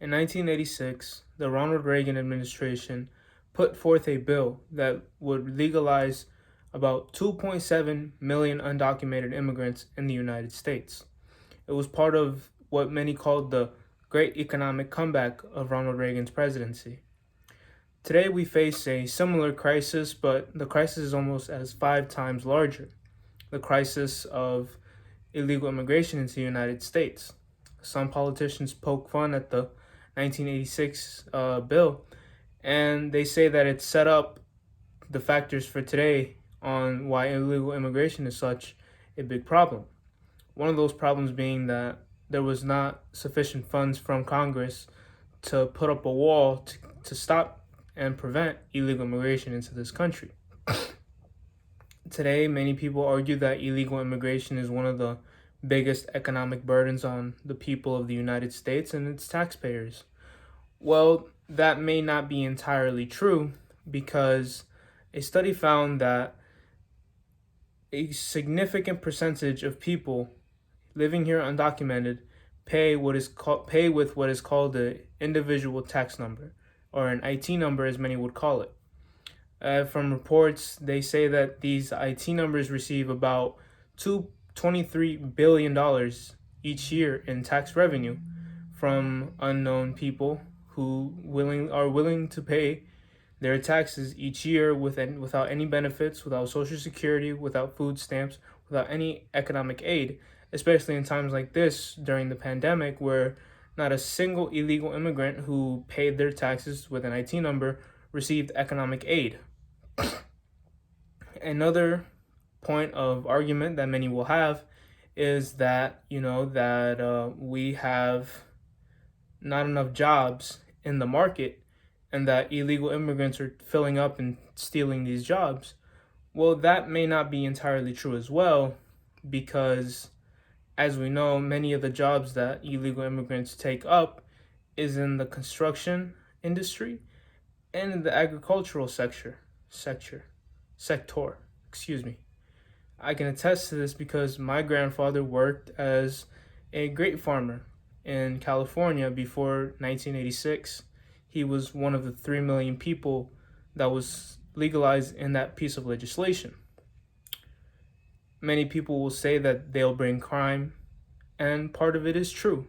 In 1986, the Ronald Reagan administration put forth a bill that would legalize about 2.7 million undocumented immigrants in the United States. It was part of what many called the great economic comeback of Ronald Reagan's presidency. Today, we face a similar crisis, but the crisis is almost as 5 times larger: the crisis of illegal immigration into the United States. Some politicians poke fun at the 1986 bill, and they say that it set up the factors for today on why illegal immigration is such a big problem. One of those problems being that there was not sufficient funds from Congress to put up a wall to stop and prevent illegal immigration into this country. Today, many people argue that illegal immigration is one of the biggest economic burdens on the people of the United States and its taxpayers. Well, that may not be entirely true because a study found that a significant percentage of people living here undocumented pay with what is called the individual tax number, or an IT number as many would call it. From reports, they say that these IT numbers receive about $23 billion each year in tax revenue from unknown people who are willing to pay their taxes each year without any benefits, without Social Security, without food stamps, without any economic aid, especially in times like this during the pandemic where not a single illegal immigrant who paid their taxes with an IT number received economic aid. Another point of argument that many will have is that we have not enough jobs in the market and that illegal immigrants are filling up and stealing these jobs. Well, that may not be entirely true as well, because as we know, many of the jobs that illegal immigrants take up is in the construction industry and in the agricultural sector. Excuse me. I can attest to this because my grandfather worked as a grape farmer in California before 1986. He was one of the 3 million people that was legalized in that piece of legislation. Many people will say that they'll bring crime, and part of it is true.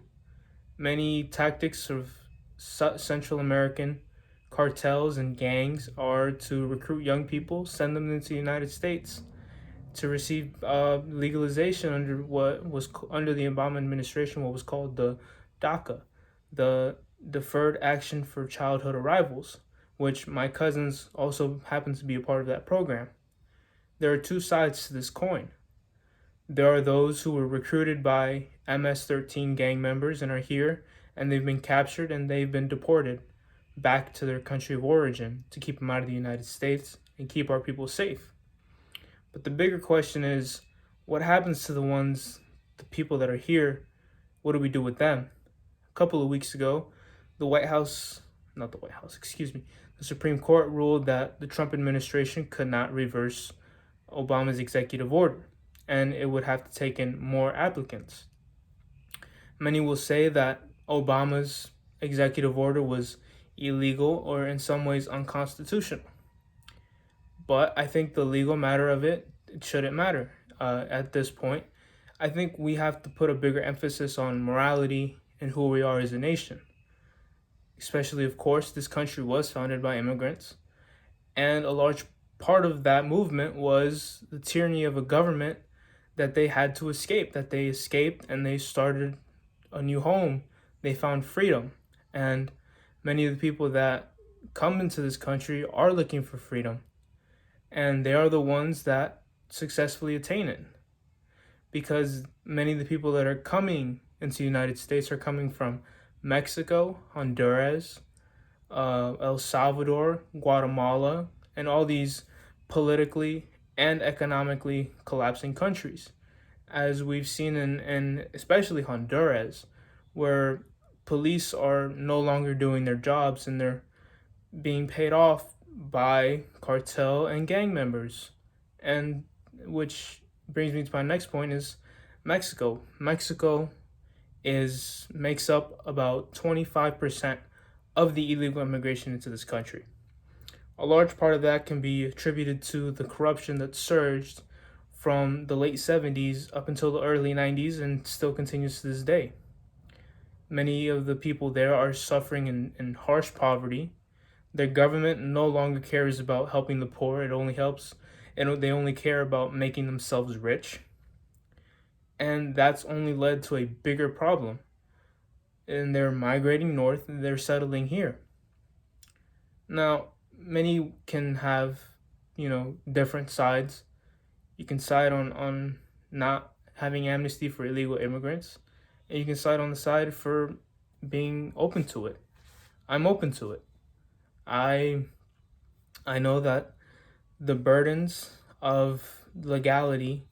Many tactics of Central American cartels and gangs are to recruit young people, send them into the United States to receive legalization under the Obama administration, what was called the DACA, the Deferred Action for Childhood Arrivals, which my cousins also happen to be a part of that program. There are two sides to this coin. There are those who were recruited by MS-13 gang members and are here, and they've been captured and they've been deported back to their country of origin to keep them out of the United States and keep our people safe. But the bigger question is, what happens to the people that are here? What do we do with them? A couple of weeks ago, the Supreme Court ruled that the Trump administration could not reverse Obama's executive order, and it would have to take in more applicants. Many will say that Obama's executive order was illegal or in some ways unconstitutional. But I think the legal matter of it shouldn't matter at this point. I think we have to put a bigger emphasis on morality and who we are as a nation. Especially, of course, this country was founded by immigrants, and a large part of that movement was the tyranny of a government that they had to escape, that they escaped and they started a new home. They found freedom, and many of the people that come into this country are looking for freedom, and they are the ones that successfully attain it, because many of the people that are coming into the United States are coming from Mexico, Honduras, El Salvador, Guatemala, and all these politically and economically collapsing countries, as we've seen in especially Honduras, where police are no longer doing their jobs and they're being paid off by cartel and gang members. And which brings me to my next point is Mexico. Mexico is makes up about 25% of the illegal immigration into this country. A large part of that can be attributed to the corruption that surged from the late 70s up until the early 90s and still continues to this day. Many of the people there are suffering in harsh poverty. Their government no longer cares about helping the poor. It only helps, and they only care about making themselves rich. And that's only led to a bigger problem. And they're migrating north and they're settling here. Now, many can have, different sides. You can side on not having amnesty for illegal immigrants, and you can side on the side for being open to it. I'm open to it. I I know that the burdens of legality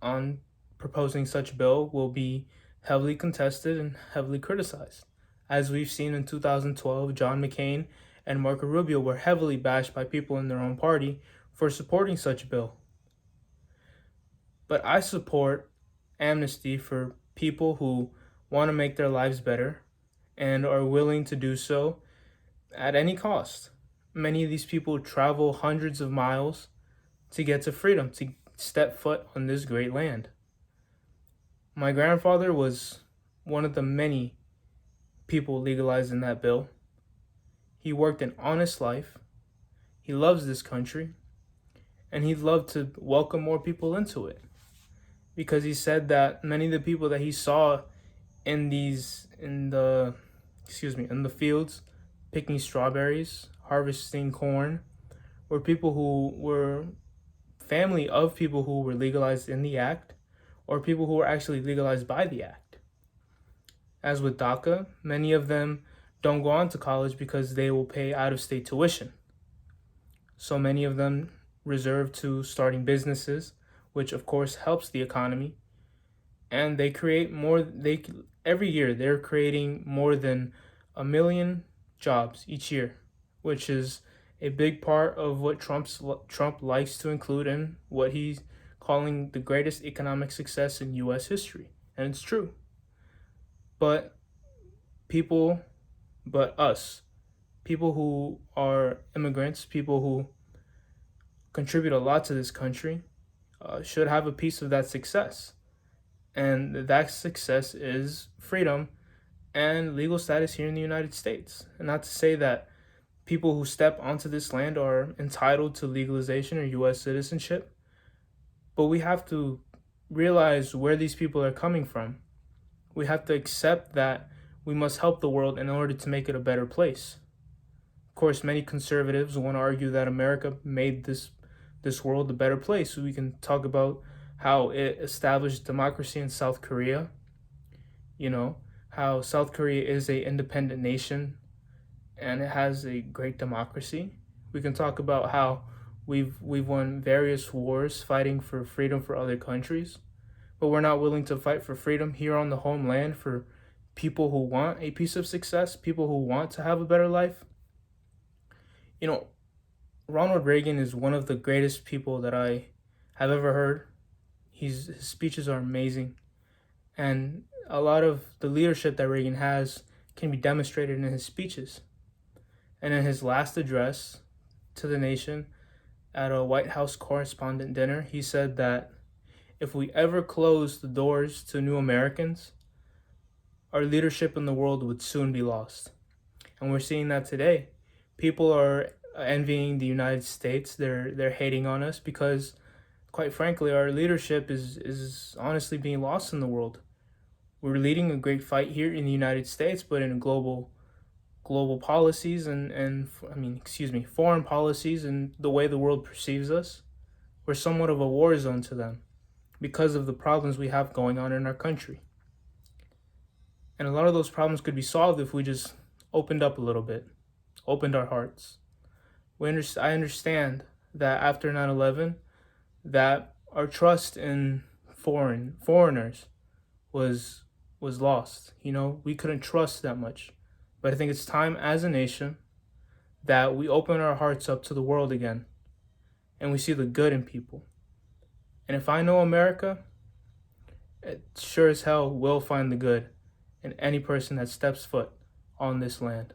on proposing such bill will be heavily contested and heavily criticized. As we've seen in 2012, John McCain and Marco Rubio were heavily bashed by people in their own party for supporting such a bill. But I support amnesty for people who want to make their lives better and are willing to do so at any cost. Many of these people travel hundreds of miles to get to freedom, to step foot on this great land. My grandfather was one of the many people legalized in that bill. He worked an honest life. He loves this country, and he'd love to welcome more people into it. Because he said that many of the people that he saw in the fields picking strawberries, harvesting corn, were people who were family of people who were legalized in the act or people who were actually legalized by the act. As with DACA, many of them don't go on to college because they will pay out-of-state tuition. So many of them reserve to starting businesses, which of course helps the economy. And they create every year they're creating more than 1 million jobs each year, which is a big part of what Trump likes to include in what he's calling the greatest economic success in US history. And it's true. But us, people who are immigrants, people who contribute a lot to this country, should have a piece of that success. And that success is freedom and legal status here in the United States. And not to say that people who step onto this land are entitled to legalization or US citizenship, but we have to realize where these people are coming from. We have to accept that we must help the world in order to make it a better place. Of course, many conservatives want to argue that America made this world a better place. So we can talk about how it established democracy in South Korea, how South Korea is an independent nation and it has a great democracy. We can talk about how we've won various wars fighting for freedom for other countries, but we're not willing to fight for freedom here on the homeland for people who want a piece of success, people who want to have a better life. Ronald Reagan is one of the greatest people that I have ever heard. His speeches are amazing, and a lot of the leadership that Reagan has can be demonstrated in his speeches. And in his last address to the nation at a White House correspondent dinner, he said that if we ever close the doors to new Americans, our leadership in the world would soon be lost. And we're seeing that today. People are envying the United States. They're hating on us because, quite frankly, our leadership is honestly being lost in the world. We're leading a great fight here in the United States, but in global policies foreign policies and the way the world perceives us, we're somewhat of a war zone to them because of the problems we have going on in our country. And a lot of those problems could be solved if we just opened up a little bit, opened our hearts. I understand that after 9/11, that our trust in foreigners was lost. We couldn't trust that much. But I think it's time as a nation that we open our hearts up to the world again and we see the good in people. And if I know America, it sure as hell will find the good in any person that steps foot on this land.